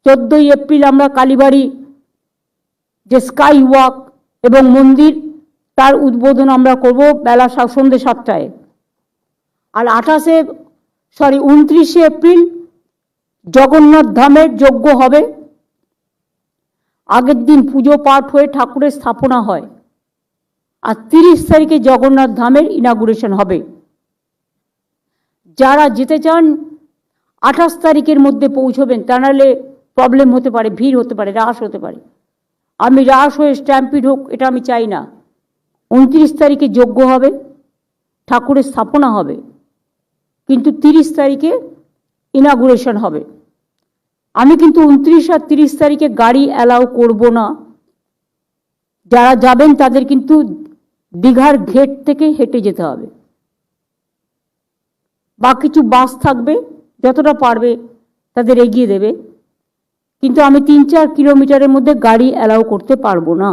14ই April আমরা কালীবাড়ি যে sky walk এবং মন্দির তার উদ্বোধন আমরা করব বেলা সন্ধ্যে 7টায়। আর 29 এপ্রিল জগন্নাথ ধামের যজ্ঞ হবে। আগের দিন পুজো পাঠ হয়ে ঠাকুরের স্থাপনা হয়, আর 30 তারিখে জগন্নাথ ধামের ইনাগুরেশন হবে। যারা যেতে চান 28 তারিখের মধ্যে পৌঁছবেন, তা নাহলে প্রবলেম হতে পারে, ভিড় হতে পারে, রাশ হতে পারে। আমি রাশ হয়ে স্ট্যাম্পিড হোক এটা আমি চাই না। 29 তারিখে যজ্ঞ হবে, ঠাকুরের স্থাপনা হবে, কিন্তু 30 তারিখে ইনাগুরেশন হবে। আমি কিন্তু 29 আর 30 তারিখে গাড়ি অ্যালাউ করব না। যারা যাবেন তাদের কিন্তু দীঘার ঘেট থেকে হেঁটে যেতে হবে, বা কিছু বাস থাকবে, যতটা পারবে তাদের এগিয়ে দেবে, কিন্তু আমি 3-4 কিলোমিটারের মধ্যে গাড়ি অ্যালাউ করতে পারবো না।